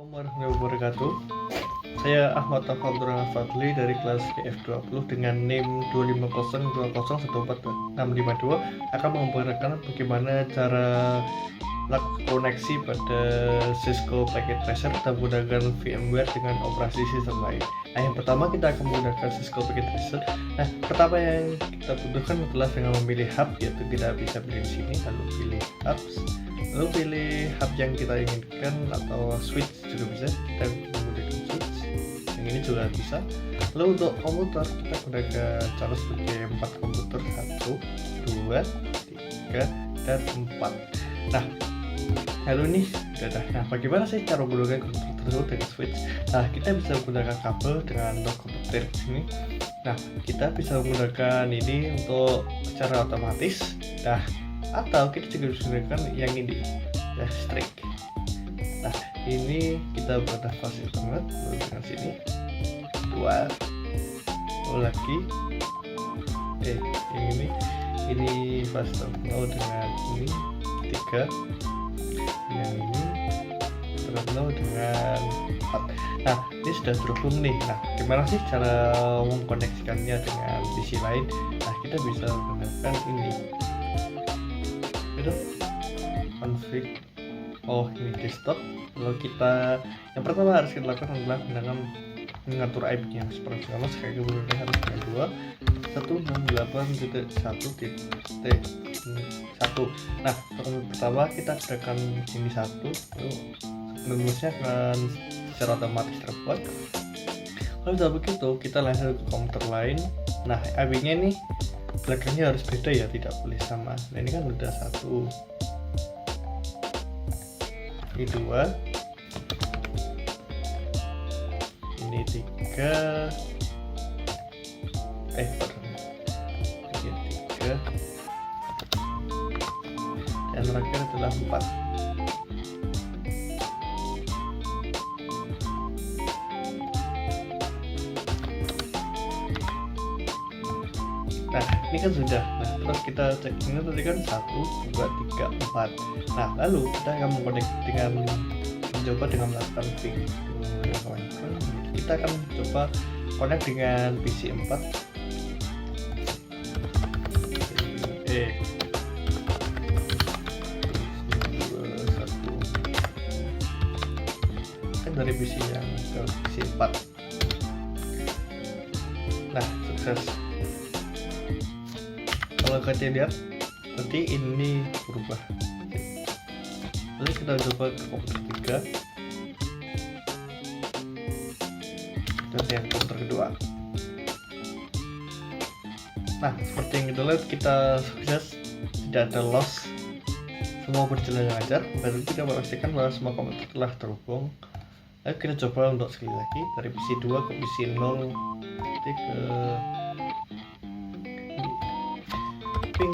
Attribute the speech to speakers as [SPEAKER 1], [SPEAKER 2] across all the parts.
[SPEAKER 1] Assalamualaikum warahmatullahi wabarakatuh. Saya Ahmad Tafadhol Fadli dari kelas GF20 dengan NIM 25020146552 akan memperkenalkan bagaimana cara melakukan koneksi pada Cisco Packet Tracer dan menggunakan VMware dengan operasi sistem lain. Nah, yang pertama kita akan menggunakan Cisco Packet Tracer. Nah, pertama yang kita butuhkan adalah dengan memilih hub, yaitu kita bisa pilih di sini, lalu pilih hubs, lalu pilih hub yang kita inginkan atau switch juga bisa, kita menggunakan switch yang ini juga bisa. Lalu untuk komputer kita gunakan cara sebagai 4 komputer, 1, 2, 3, dan 4. Nah, lalu ini sudah. Nah, bagaimana sih cara menggunakan komputer tersebut dengan switch? Nah, kita bisa menggunakan kabel dengan dock komputer di sini. Nah, kita bisa menggunakan ini untuk secara otomatis. Nah, atau kita juga bisa menggunakan yang ini, ya, streak. Nah, ini kita bernafas banget dengan sini. 2 lagi. Yang ini fast terminal dengan ini. 3 yang ini terminal dengan 4. Nah, ini sudah terhubung nih. Nah, gimana sih cara mengkoneksikannya dengan PC lain? Nah, kita bisa menggunakan ini, itu config. Ini desktop. Lalu kita yang pertama harus kita lakukan adalah mengatur IP-nya seperti sama sekali, kemudian harus dengan 168.1.1. Nah, pertama kita gunakan ini 1, menulisnya akan secara otomatis terbuat. Kalau sudah begitu, kita lanjut ke komputer lain. Nah, IP-nya ini belakangnya harus beda ya, tidak boleh sama. Nah, ini kan udah 1, ini 2, ini 3, ini 3, dan terakhir adalah 4. Nah, ini kan sudah. Nah, terus kita cek ini tadi kan 1, 2, 3, 4. Nah, lalu kita akan mencoba dengan melakukan ping. Kita akan coba connect dengan PC 4. Kan dari PC yang ke PC 4. Nah, sukses. Kalau kalian lihat nanti ini berubah. Lalu kita coba ke komputer 3 dan yang komputer kedua. Nah, seperti yang kita lihat, kita sukses, tidak ada loss, semua berjalan lancar. Baru kita memastikan bahwa semua komputer telah terhubung. Lalu kita coba untuk sekali lagi dari PC 2 ke PC 0, nanti ke ping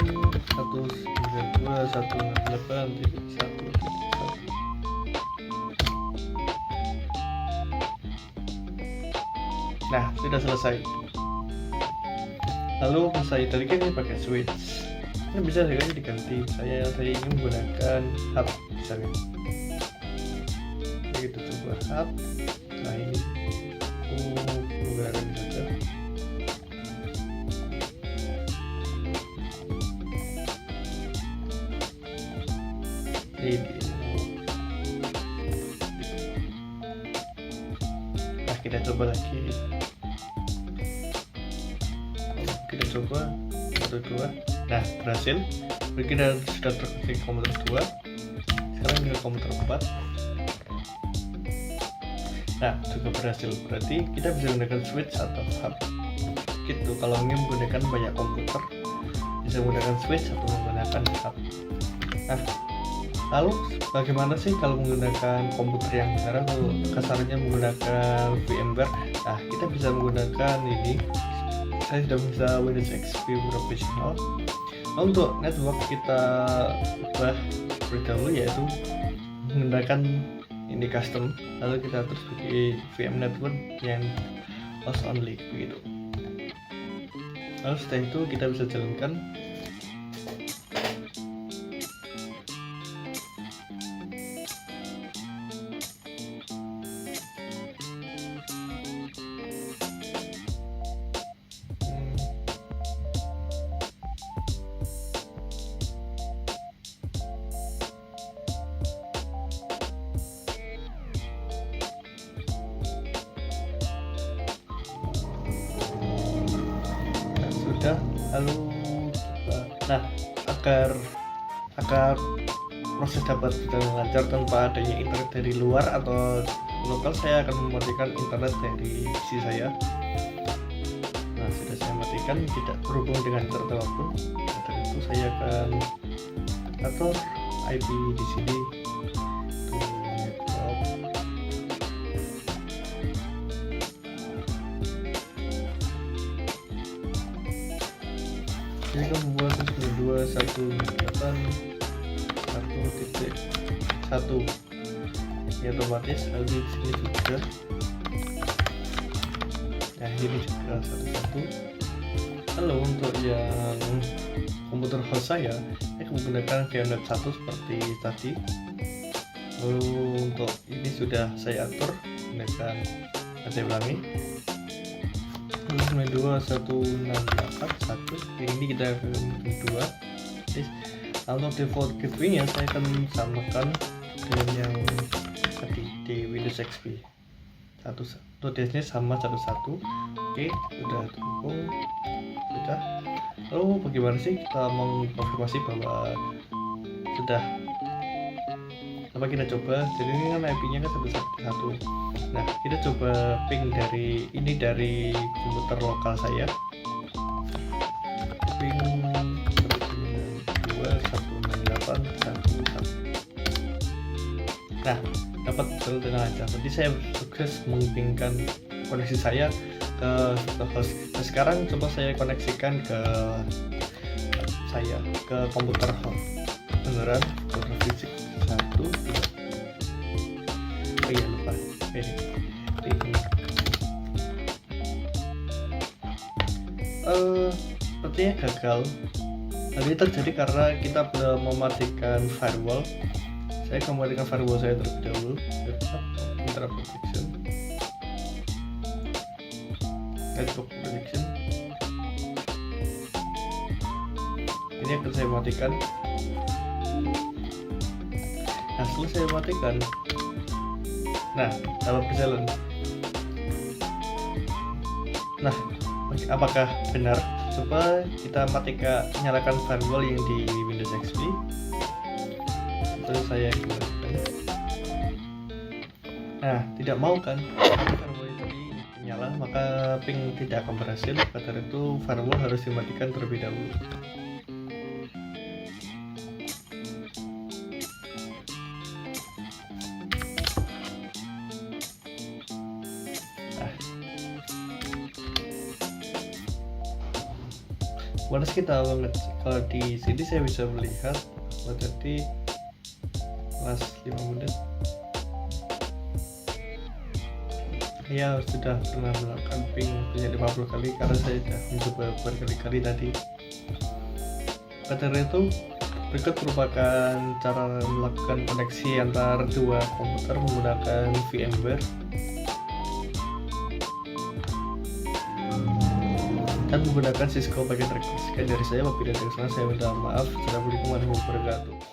[SPEAKER 1] 192.168.1. Nah, sudah selesai. Lalu saya tadi kan ini pakai switch. Ini bisa sekali diganti. Saya ingin menggunakan hub misalnya. Jadi kita coba hub. Nah, ini menggunakan ini saja. Nah, kita coba lagi. Kita coba 1, 2. Nah, berhasil. Kita sudah terkoneksi komputer 2. Sekarang ke komputer 4. Nah, juga berhasil. Berarti kita bisa menggunakan switch atau hub gitu. Kalau ingin menggunakan banyak komputer, bisa menggunakan switch atau menggunakan hub. Nah, lalu bagaimana sih kalau menggunakan komputer yang sekarang, kalau kasarnya menggunakan VMware? Nah, kita bisa menggunakan ini. Saya sudah bisa Windows XP Professional. Untuk network kita ubah terlebih dahulu, yaitu menggunakan ini custom. Lalu kita terus pakai VM network yang host only begitu. Lalu setelah itu kita bisa jalankan. sudah, lalu nah agar proses dapat berjalan lancar tanpa adanya internet dari luar atau lokal, saya akan mematikan internet dari PC saya. Nah, sudah saya matikan, tidak berhubung dengan internet apapun. Dari itu saya akan atur IP di sini to network. Ini kan membuat 192.168.1.1 ini otomatis, lalu di sini juga, nah ini juga 1.1. Lalu untuk yang komputer host saya menggunakan VMware 1 seperti tadi. Lalu untuk ini sudah saya atur menggunakan, saya ulangi, 192.168.1. ini kita akan kedua. Untuk default gateway-nya saya akan samakan dengan yang tadi di Windows XP. Untuk DS-nya sama 11. Oke, sudah terhubung, sudah. Lalu bagaimana sih kita mengkonfirmasi bahwa sudah? Coba kita coba. Jadi ini kan IP-nya kan 1. Nah, kita coba ping dari ini, dari komputer lokal saya. Ping 192.168.1.1. Nah, dapat betul dengan lancar. Jadi saya sukses mengpingkan koneksi saya ke host. Nah, sekarang coba saya koneksikan ke komputer host beneran, komputer fisik 1. Oh iya, lupa ini sepertinya gagal. Ini terjadi karena kita belum mematikan firewall. Saya akan mematikan firewall saya terlebih dahulu. Interrupt protection, network protection. Ini akan saya matikan. Nah, setelah saya matikan, nah dapat berjalan. Nah, apakah benar? Coba kita nyalakan firewall yang di Windows XP. Terus saya gunakan. Nah, tidak mau kan? Firewall tadi menyala, maka ping tidak akan berhasil. Karena itu firewall harus dimatikan terlebih dahulu. Waras kita banget. Kalau di sini saya bisa melihat tadi last 5 menit ya sudah pernah melakukan ping 50 kali karena saya sudah mencoba berkali-kali tadi. Karena itu berikut merupakan cara melakukan koneksi antar dua komputer menggunakan VMware dan menggunakan Cisco Packet Tracer. Sekian dari saya, wabillahi taufiq, saya minta maaf. Assalamualaikum warahmatullahi wabarakatuh.